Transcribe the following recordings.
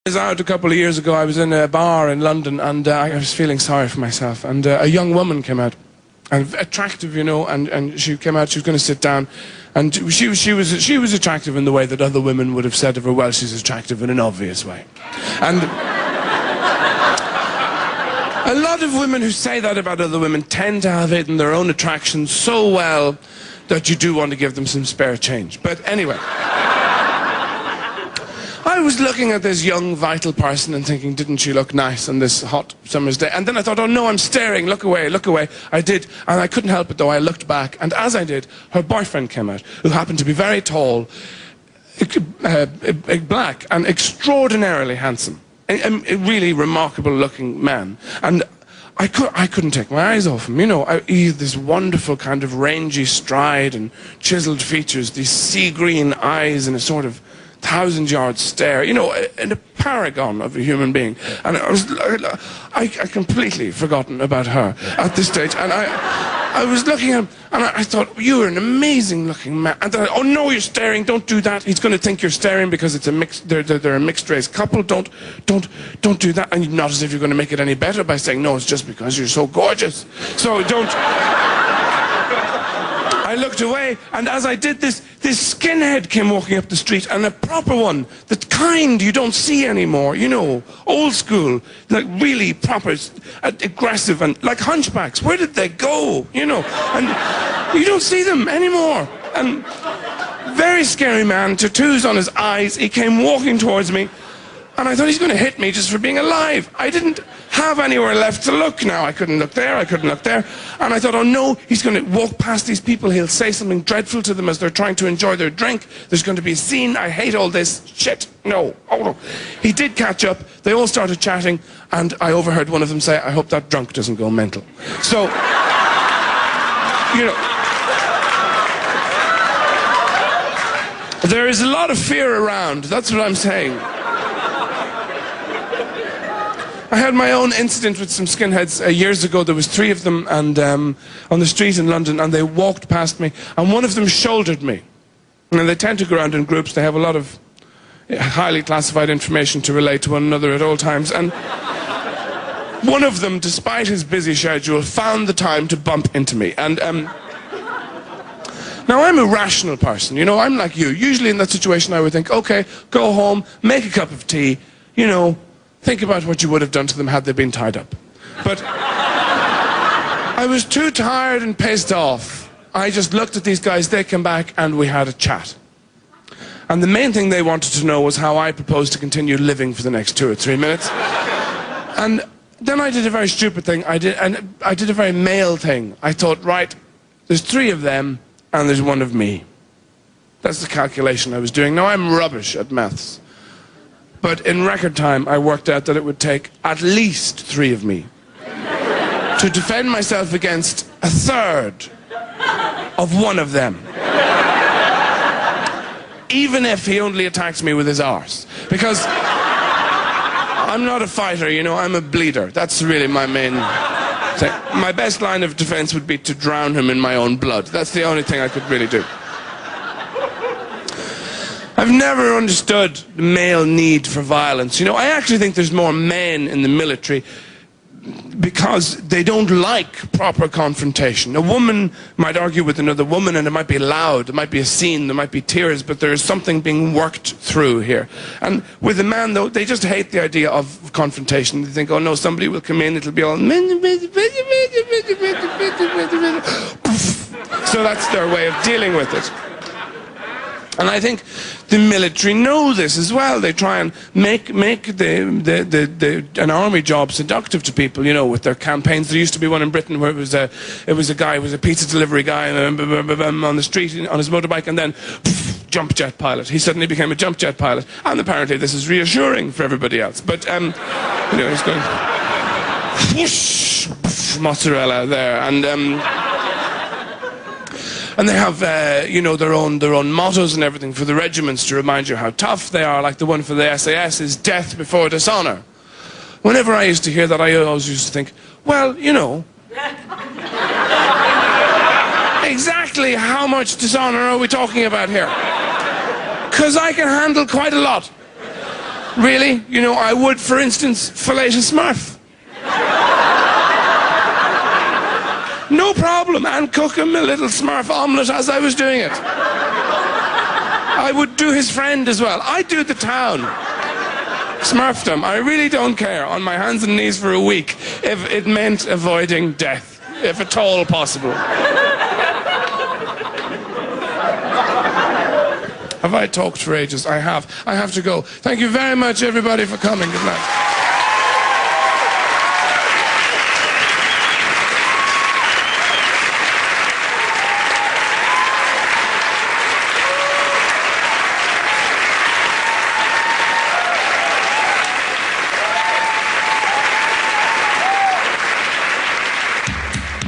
Out a couple of years ago, I was in a bar in London, and I was feeling sorry for myself, and a young woman came out, and attractive, you know, and she came out. She was going to sit down, and she was attractive in the way that other women would have said of her. Well, she's attractive in an obvious way, and a lot of women who say that about other women tend to have hidden their own attraction so well that you do want to give them some spare change. But anyway. I was looking at this young, vital person and thinking, didn't she look nice on this hot summer's day? And then I thought, oh no, I'm staring, look away, look away. I did, and I couldn't help it though. I looked back, and as I did, her boyfriend came out, who happened to be very tall, black, and extraordinarily handsome. A really remarkable looking man. And I couldn't take my eyes off him, you know. He had this wonderful kind of rangy stride and chiseled features, these sea green eyes and a sort of 1,000-yard stare, you know, and a paragon of a human being. And I completely forgotten about her at this stage. And I was looking at him, and I thought, you're an amazing-looking man. And then, oh no, you're staring. Don't do that. He's going to think you're staring because it's a mixed. They're a mixed-race couple. Don't do that. And not as if you're going to make it any better by saying, no, it's just because you're so gorgeous. So don't. I looked away, and as I did this skinhead came walking up the street, and a proper one, the kind you don't see anymore, you know, old school, like really proper, aggressive, and like hunchbacks. Where did they go, you know? And you don't see them anymore. And very scary man, tattoos on his eyes. He came walking towards me, and I thought he's going to hit me just for being alive. I didn't have anywhere left to look now. I couldn't look there, I couldn't look there. And I thought, oh no, he's going to walk past these people. He'll say something dreadful to them as they're trying to enjoy their drink. There's going to be a scene. I hate all this shit. No. Oh no. He did catch up. They all started chatting, and I overheard one of them say, I hope that drunk doesn't go mental. So, you know, there is a lot of fear around. That's what I'm saying. I had my own incident with some skinheads years ago. There was 3 of them, and on the street in London, and they walked past me, and one of them shouldered me. And they tend to go around in groups. They have a lot of highly classified information to relate to one another at all times. And one of them, despite his busy schedule, found the time to bump into me. And now, I'm a rational person, you know, I'm like you. Usually in that situation I would think, okay, go home, make a cup of tea, you know, think about what you would have done to them had they been tied up. But I was too tired and pissed off. I just looked at these guys, they came back, and we had a chat. And the main thing they wanted to know was how I proposed to continue living for the next 2 or 3 minutes. And then I did a very stupid thing. I did a very male thing. I thought, right, there's 3 of them, and there's 1 of me. That's the calculation I was doing. Now, I'm rubbish at maths. But in record time, I worked out that it would take at least 3 of me to defend myself against a third of 1 of them. Even if he only attacks me with his arse. Because I'm not a fighter, you know, I'm a bleeder. That's really my main thing. My best line of defense would be to drown him in my own blood. That's the only thing I could really do. I've never understood the male need for violence. You know, I actually think there's more men in the military because they don't like proper confrontation. A woman might argue with another woman, and it might be loud, there might be a scene, there might be tears, but there is something being worked through here. And with a man, though, they just hate the idea of confrontation. They think, oh no, somebody will come in, it'll be all... So that's their way of dealing with it. And I think the military know this as well. They try and make an army job seductive to people, you know, with their campaigns. There used to be one in Britain where it was a guy, a pizza delivery guy on the street on his motorbike, and then jump jet pilot. He suddenly became a jump jet pilot, and apparently this is reassuring for everybody else. But you know, he's going whoosh, mozzarella there, and they have, you know, their own mottos and everything for the regiments to remind you how tough they are. Like the one for the SAS is death before dishonor. Whenever I used to hear that, I always used to think, well, you know, exactly how much dishonor are we talking about here? Because I can handle quite a lot. Really? You know, I would, for instance, fillet a Smurf. No problem, and cook him a little Smurf omelette as I was doing it. I would do his friend as well. I'd do the town. Smurfdom. I really don't care. On my hands and knees for a week if it meant avoiding death, if at all possible. Have I talked for ages? I have. I have to go. Thank you very much, everybody, for coming. Good night.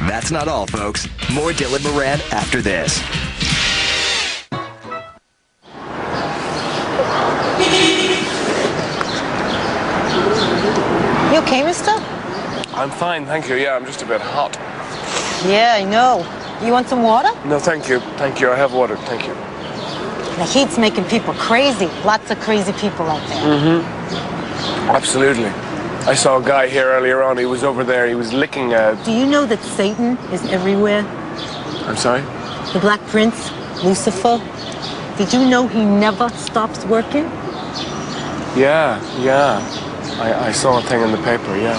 That's not all, folks. More Dylan Moran after this. You okay, mister? I'm fine, thank you. Yeah, I'm just a bit hot. Yeah, I know. You want some water? No, thank you. Thank you. I have water. Thank you. The heat's making people crazy. Lots of crazy people out there. Mm-hmm. Absolutely. I saw a guy here earlier on. He was over there. He was licking a... Do you know that Satan is everywhere? I'm sorry? The Black Prince, Lucifer. Did you know he never stops working? Yeah. I saw a thing in the paper, yeah.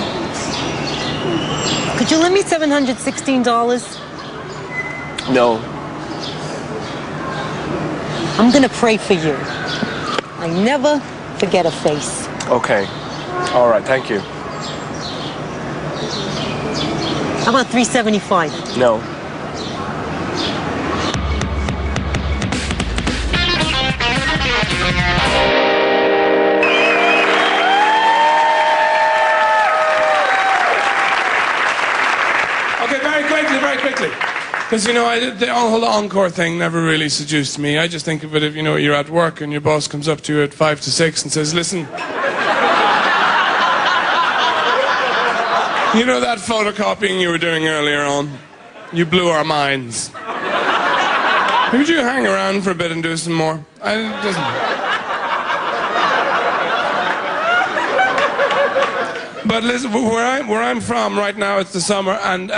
Could you lend me $716? No. I'm gonna pray for you. I never forget a face. Okay. All right, thank you. How about $375? No. Okay, very quickly. Because, you know, the whole encore thing never really seduced me. I just think of it if, you know, you're at work and your boss comes up to you at 5 to 6 and says, listen, you know that photocopying you were doing earlier on? You blew our minds. Would you hang around for a bit and do some more? But listen, where I'm from right now, it's the summer, and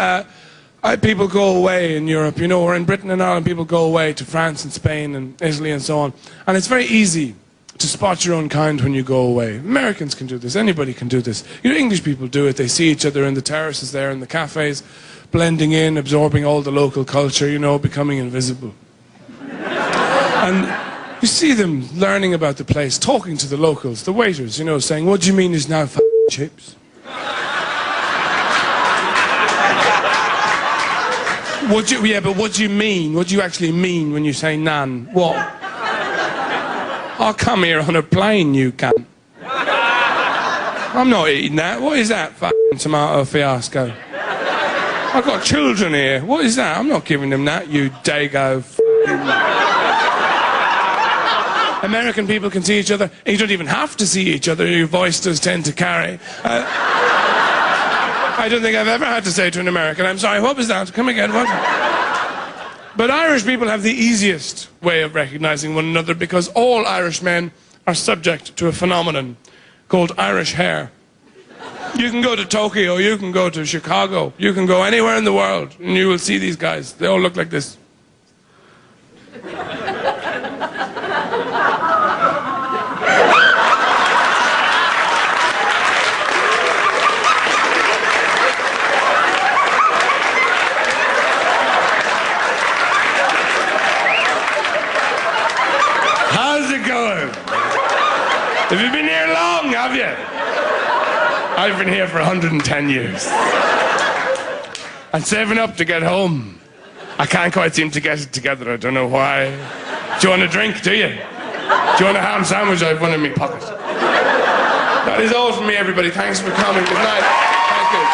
people go away in Europe. You know, we're in Britain and Ireland, people go away to France and Spain and Italy and so on. And it's very easy to spot your own kind when you go away. Americans can do this, anybody can do this. You know, English people do it. They see each other in the terraces there, in the cafes, blending in, absorbing all the local culture, you know, becoming invisible. And you see them learning about the place, talking to the locals, the waiters, you know, saying, what do you mean is now f***ing chips? But what do you mean? What do you actually mean when you say nan? What? I'll come here on a plane, you cunt. I'm not eating that. What is that f***ing tomato fiasco? I've got children here. What is that? I'm not giving them that, you dago f***ing... American people can see each other, and you don't even have to see each other. Your voice does tend to carry. I don't think I've ever had to say to an American, I'm sorry, what was that? Come again, what? But Irish people have the easiest way of recognizing one another because all Irish men are subject to a phenomenon called Irish hair. You can go to Tokyo, you can go to Chicago, you can go anywhere in the world, and you will see these guys. They all look like this. Have you been here long, have you? I've been here for 110 years. I'm saving up to get home. I can't quite seem to get it together, I don't know why. Do you want a drink, do you? Do you want a ham sandwich? I have one in my pocket. That is all from me, everybody. Thanks for coming. Good night. Thank you.